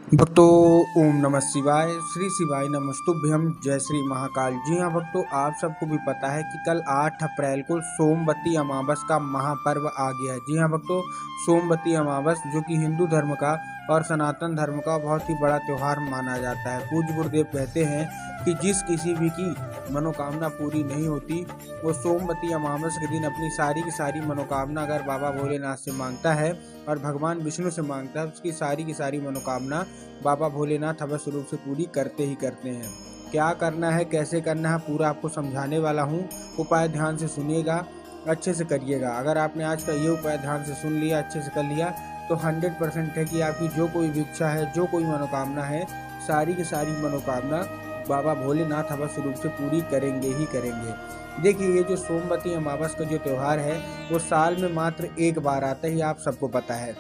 भक्तों, ओम नमः शिवाय। श्री शिवाय नमस्तुभ्यम। जय श्री महाकाल। जी हाँ भक्तों, आप सबको भी पता है कि कल 8 अप्रैल को सोमवती अमावस का महापर्व आ गया है। जी हाँ भक्तों, सोमवती अमावस जो कि हिंदू धर्म का और सनातन धर्म का बहुत ही बड़ा त्यौहार माना जाता है। पूज्य गुरुदेव कहते हैं कि जिस किसी भी की मनोकामना पूरी नहीं होती, वो सोमवती अमावस के दिन अपनी सारी की सारी मनोकामना अगर बाबा भोलेनाथ से मांगता है और भगवान विष्णु से मांगता है, उसकी सारी की सारी मनोकामना बाबा भोलेनाथ अवश्य रूप से पूरी करते ही करते हैं। क्या करना है, कैसे करना है, पूरा आपको समझाने वाला हूँ। उपाय ध्यान से सुनिएगा, अच्छे से करिएगा। अगर आपने आज का ये उपाय ध्यान से सुन लिया, अच्छे से कर लिया, तो 100% है कि आपकी जो कोई भी इच्छा है, जो कोई मनोकामना है, सारी की सारी मनोकामना बाबा भोलेनाथ अवश्य रूप से पूरी करेंगे ही करेंगे। देखिए, ये जो सोमवती अमावस का जो त्यौहार है, वो साल में मात्र एक बार आता है, आप सबको पता है।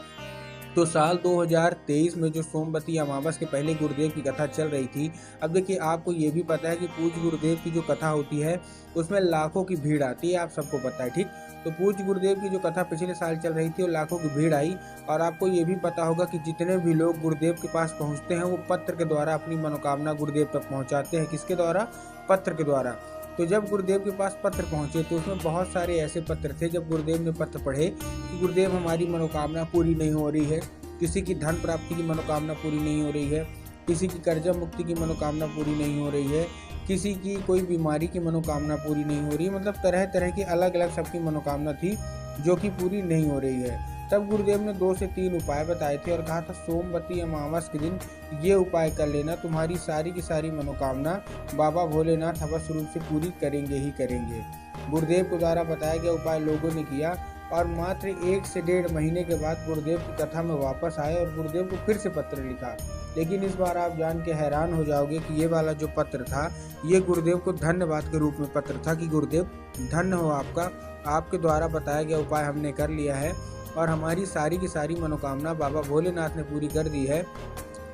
तो साल 2023 में जो सोमवती अमावस के पहले गुरुदेव की कथा चल रही थी, अब देखिए आपको ये भी पता है कि पूज्य गुरुदेव की जो कथा होती है उसमें लाखों की भीड़ आती है, आप सबको पता है, ठीक। तो पूज्य गुरुदेव की जो कथा पिछले साल चल रही थी वो लाखों की भीड़ आई। और आपको ये भी पता होगा कि जितने भी लोग गुरुदेव के पास पहुंचते हैं, वो पत्र के द्वारा अपनी मनोकामना गुरुदेव तक पहुंचाते हैं। किसके द्वारा? पत्र के द्वारा। तो जब गुरुदेव के पास पत्र पहुंचे तो उसमें बहुत सारे ऐसे पत्र थे, जब गुरुदेव ने पत्र पढ़े कि गुरुदेव हमारी मनोकामना पूरी नहीं हो रही है, किसी की धन प्राप्ति की मनोकामना पूरी नहीं हो रही है, किसी की कर्जा मुक्ति की मनोकामना पूरी नहीं हो रही है, किसी की कोई बीमारी की मनोकामना पूरी नहीं हो रही, मतलब तरह तरह की अलग अलग सबकी मनोकामना थी जो कि पूरी नहीं हो रही है। तब गुरुदेव ने 2 से 3 उपाय बताए थे और कहा था सोमवती अमावस के दिन ये उपाय कर लेना, तुम्हारी सारी की सारी मनोकामना बाबा भोलेनाथ अवश्य रूप से पूरी करेंगे ही करेंगे। गुरुदेव के द्वारा बताया गया उपाय लोगों ने किया और मात्र 1 से 1.5 महीने के बाद गुरुदेव की कथा में वापस आए और गुरुदेव को फिर से पत्र लिखा। लेकिन इस बार आप जान के हैरान हो जाओगे कि ये वाला जो पत्र था, ये गुरुदेव को धन्यवाद के रूप में पत्र था कि गुरुदेव धन्य हो आपका, आपके द्वारा बताया गया उपाय हमने कर लिया है और हमारी सारी की सारी मनोकामना बाबा भोलेनाथ ने पूरी कर दी है,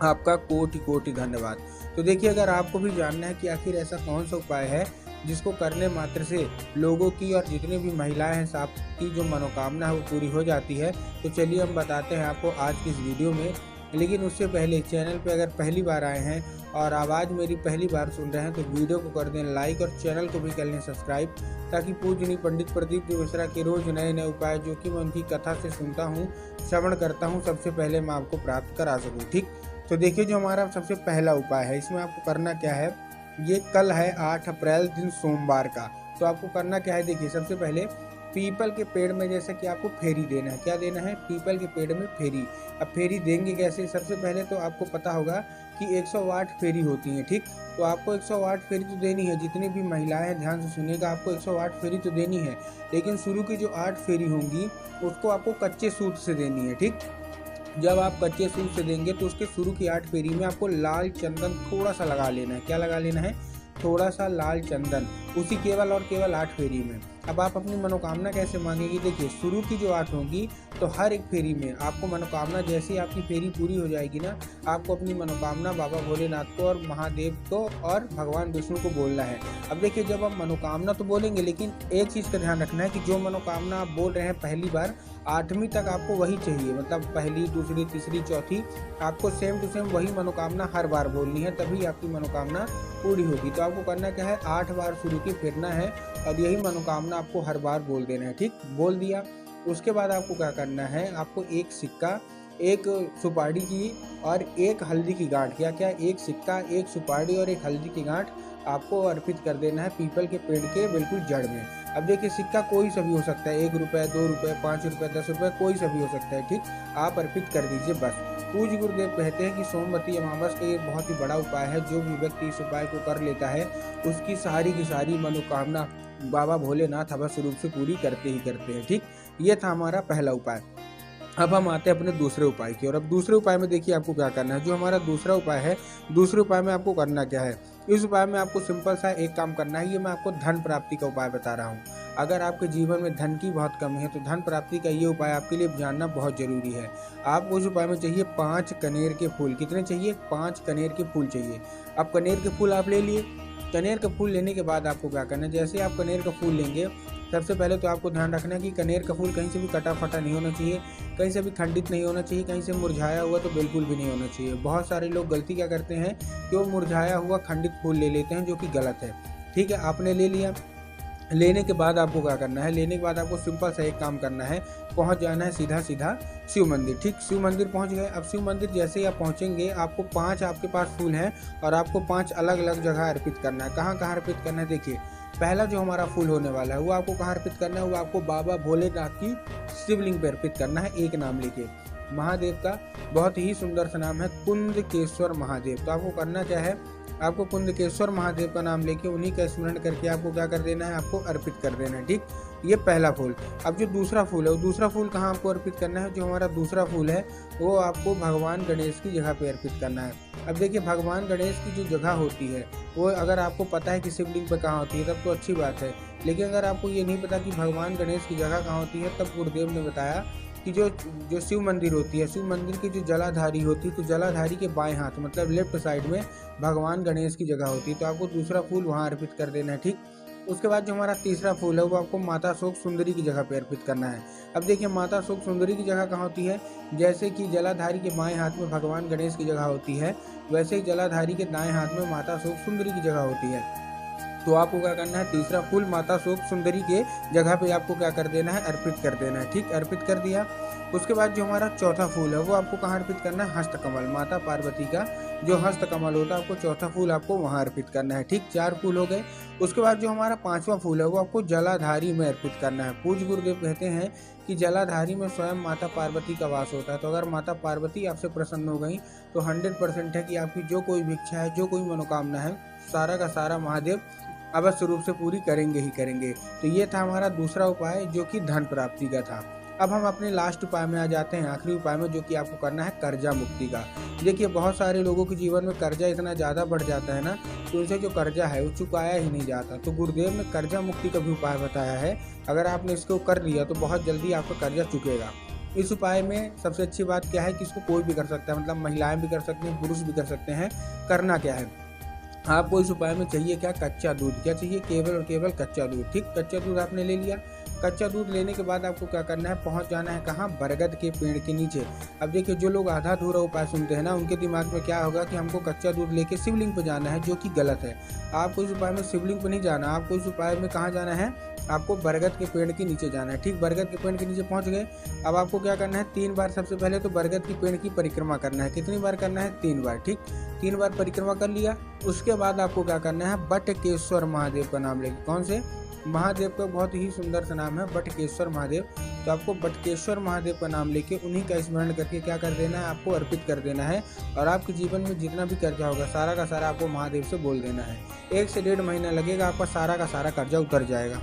आपका कोटि कोटि धन्यवाद। तो देखिए, अगर आपको भी जानना है कि आखिर ऐसा कौन सा उपाय है जिसको करने मात्र से लोगों की और जितने भी महिलाएं हैं सबकी जो मनोकामना है वो पूरी हो जाती है, तो चलिए हम बताते हैं आपको आज की इस वीडियो में। लेकिन उससे पहले चैनल पे अगर पहली बार आए हैं और आवाज़ मेरी पहली बार सुन रहे हैं तो वीडियो को कर दें लाइक और चैनल को भी कर लें सब्सक्राइब, ताकि पूजनीय पंडित प्रदीप जी मिश्रा के रोज नए नए उपाय जो कि मैं उनकी कथा से सुनता हूँ, श्रवण करता हूँ, सबसे पहले मैं आपको प्राप्त करा सकूँ, ठीक। तो देखिए, जो हमारा सबसे पहला उपाय है, इसमें आपको करना क्या है, ये कल है 8 अप्रैल दिन सोमवार का। तो आपको करना क्या है, देखिए सबसे पहले पीपल के पेड़ में जैसे कि आपको फेरी देना है। क्या देना है? पीपल के पेड़ में फेरी। अब फेरी देंगे कैसे? सबसे पहले तो आपको पता होगा कि 108 फेरी होती हैं, ठीक। तो आपको 108 फेरी तो देनी है। जितनी भी महिलाएं हैं ध्यान से सुनिएगा, आपको 108 फेरी तो देनी है, लेकिन शुरू की जो 8 फेरी होंगी उसको आपको कच्चे सूत से देनी है, ठीक। जब आप कच्चे सूत से देंगे तो उसके शुरू की 8 फेरी में आपको लाल चंदन थोड़ा सा लगा लेना है। क्या लगा लेना है? थोड़ा सा लाल चंदन, उसी केवल और केवल 8 फेरी में। अब आप अपनी मनोकामना कैसे मांगेंगे? देखिए, शुरू की जो 8 होंगी तो हर एक फेरी में आपको मनोकामना, जैसे ही आपकी फेरी पूरी हो जाएगी ना, आपको अपनी मनोकामना बाबा भोलेनाथ को और महादेव को और भगवान विष्णु को बोलना है। अब देखिए, जब आप मनोकामना तो बोलेंगे, लेकिन एक चीज़ का ध्यान रखना है कि जो मनोकामना आप बोल रहे हैं पहली बार, 8वीं तक आपको वही चाहिए। मतलब पहली, दूसरी, तीसरी, चौथी, आपको सेम टू सेम वही मनोकामना हर बार बोलनी है, तभी आपकी मनोकामना पूरी होगी। तो आपको करना क्या है, 8 बार शुरू की फिरना है और यही मनोकामना आपको हर बार बोल देना है, ठीक। बोल दिया, उसके बाद आपको क्या करना है, आपको एक सिक्का, एक सुपारी की और एक हल्दी की गांठ, क्या क्या, एक सिक्का, एक सुपारी और एक हल्दी की गांठ आपको अर्पित कर देना है पीपल के पेड़ के बिल्कुल जड़ में। अब देखिए, सिक्का कोई सा भी हो सकता है, 1 रुपये, 2 रुपये, 5 रुपये, 10 रुपये, कोई सा भी हो सकता है, ठीक। आप अर्पित कर दीजिए बस। पूज्य गुरुदेव कहते हैं कि सोमवती अमावस का ये बहुत ही बड़ा उपाय है। जो भी व्यक्ति इस उपाय को कर लेता है उसकी सारी की सारी मनोकामना बाबा भोलेनाथ अवश्य रूप से पूरी करते ही करते हैं, ठीक। ये था हमारा पहला उपाय। अब हम आते हैं अपने दूसरे उपाय की ओर। अब दूसरे उपाय में देखिए आपको क्या करना है। जो हमारा दूसरा उपाय है, दूसरे उपाय में आपको करना क्या है, इस उपाय में आपको सिंपल सा एक काम करना है। ये मैं आपको धन प्राप्ति का उपाय बता रहा हूँ। अगर आपके जीवन में धन की बहुत कमी है तो धन प्राप्ति का ये उपाय आपके लिए जानना बहुत ज़रूरी है। आपको इस उपाय में चाहिए 5 कनेर के फूल। कितने चाहिए? 5 कनेर के फूल चाहिए। अब कनेर के फूल आप ले लिए। कनेर का फूल लेने के बाद आपको क्या करना है, जैसे आप कनेर का फूल लेंगे सबसे पहले तो आपको ध्यान रखना है कि कनेर का फूल कहीं से भी कटा फटा नहीं होना चाहिए, कहीं से भी खंडित नहीं होना चाहिए, कहीं से मुरझाया हुआ तो बिल्कुल भी नहीं होना चाहिए। बहुत सारे लोग गलती क्या करते हैं कि वो मुरझाया हुआ खंडित फूल ले लेते हैं, जो कि गलत है। ठीक है, आपने ले लिया। लेने के बाद आपको क्या करना है, लेने के बाद आपको सिंपल सा एक काम करना है, पहुंच जाना है सीधा सीधा शिव मंदिर। ठीक, शिव मंदिर पहुंच गए। अब शिव मंदिर जैसे ही आप पहुंचेंगे आपको 5 आपके पास फूल हैं और आपको 5 अलग अलग जगह अर्पित करना है। कहाँ कहाँ अर्पित करना है? देखिए, पहला जो हमारा फूल होने वाला है वो आपको कहाँ अर्पित करना है? वो आपको बाबा भोलेनाथ की शिवलिंग पर अर्पित करना है, एक नाम लेके। महादेव का बहुत ही सुंदर सा नाम है कुंदकेश्वर महादेव। तो आपको करना क्या है, आपको कुंदकेश्वर महादेव का नाम लेके उन्हीं का स्मरण करके आपको क्या कर देना है, आपको अर्पित कर देना है। ठीक, ये पहला फूल। अब जो दूसरा फूल है, वो दूसरा फूल कहाँ आपको अर्पित करना है? जो हमारा दूसरा फूल है वो आपको भगवान गणेश की जगह पे अर्पित करना है। अब देखिए, भगवान गणेश की जो जगह होती है वो अगर आपको पता है कि शिवलिंग पे कहाँ होती है तब तो अच्छी बात है, लेकिन अगर आपको ये नहीं पता कि भगवान गणेश की जगह कहाँ होती है, तब गुरुदेव ने बताया कि जो शिव मंदिर होती है, शिव मंदिर की जो जलाधारी होती है, तो जलाधारी के बाएं हाथ मतलब लेफ्ट साइड में भगवान गणेश की जगह होती है। तो आपको दूसरा फूल वहाँ अर्पित कर देना है। ठीक, उसके बाद जो हमारा तीसरा फूल है वो आपको माता शोक सुंदरी की जगह पे अर्पित करना है। अब देखिए, माता शोक सुंदरी की जगह कहाँ होती है? जैसे कि जलाधारी के बाएं हाथ में भगवान गणेश की जगह होती है, वैसे ही जलाधारी के दाएं हाथ में माता शोक सुंदरी की जगह होती है। तो आपको क्या करना है, तीसरा फूल माता शोक सुंदरी के जगह पे आपको क्या कर देना है, अर्पित कर देना है। ठीक, अर्पित कर दिया। उसके बाद जो हमारा चौथा फूल है वो आपको कहाँ अर्पित करना है? हस्तकमल, माता पार्वती का जो हस्तकमल होता है, आपको चौथा फूल आपको वहाँ अर्पित करना है। ठीक, 4 फूल हो गए। उसके बाद जो हमारा 5वां फूल है वो आपको जलाधारी में अर्पित करना है। पूज्य गुरुदेव कहते हैं कि जलाधारी में स्वयं माता पार्वती का वास होता है। तो अगर माता पार्वती आपसे प्रसन्न हो गई तो 100% है कि आपकी जो कोई भी इच्छा है, जो कोई मनोकामना है, सारा का सारा महादेव अवश्य रूप से पूरी करेंगे ही करेंगे। तो ये था हमारा दूसरा उपाय जो कि धन प्राप्ति का था। अब हम अपने लास्ट उपाय में आ जाते हैं, आखिरी उपाय में, जो कि आपको करना है कर्जा मुक्ति का। देखिए, बहुत सारे लोगों के जीवन में कर्जा इतना ज़्यादा बढ़ जाता है ना कि उनसे जो कर्जा है वो चुकाया ही नहीं जाता। तो गुरुदेव ने कर्जा मुक्ति का भी उपाय बताया है। अगर आपने इसको कर लिया तो बहुत जल्दी आपका कर्जा चुकेगा। इस उपाय में सबसे अच्छी बात क्या है कि इसको कोई भी कर सकता है, मतलब महिलाएं भी कर सकते हैं, पुरुष भी कर सकते हैं। करना क्या है, आपको इस उपाय में चाहिए क्या? कच्चा दूध। क्या चाहिए? केवल और केवल कच्चा दूध। ठीक, कच्चा दूध आपने ले लिया। कच्चा दूध लेने के बाद आपको क्या करना है, पहुंच जाना है कहाँ? बरगद के पेड़ के नीचे। अब देखिए, जो लोग आधा अधूरा उपाय सुनते हैं ना, उनके दिमाग में क्या होगा कि हमको कच्चा दूध लेके शिवलिंग पे जाना है, जो कि गलत है। आपको इस उपाय में शिवलिंग पे नहीं जाना, आपको इस उपाय में कहाँ जाना है? आपको बरगद के पेड़ के नीचे जाना है। ठीक, बरगद के पेड़ के नीचे पहुंच गए। अब आपको क्या करना है, 3 बार सबसे पहले तो बरगद के पेड़ की परिक्रमा करना है। कितनी बार करना है? 3 बार। ठीक, 3 बार परिक्रमा कर लिया। उसके बाद आपको क्या करना है, बटकेश्वर महादेव का नाम लेके। कौन से? महादेव का बहुत ही सुंदर सा नाम है बटकेश्वर महादेव। तो आपको बटकेश्वर महादेव का नाम लेके उन्हीं का स्मरण करके क्या कर देना है, आपको अर्पित कर देना है। और आपके जीवन में जितना भी कर्जा होगा सारा का सारा आपको महादेव से बोल देना है। 1 से 1.5 महीना लगेगा, आपका सारा का सारा कर्जा उतर जाएगा।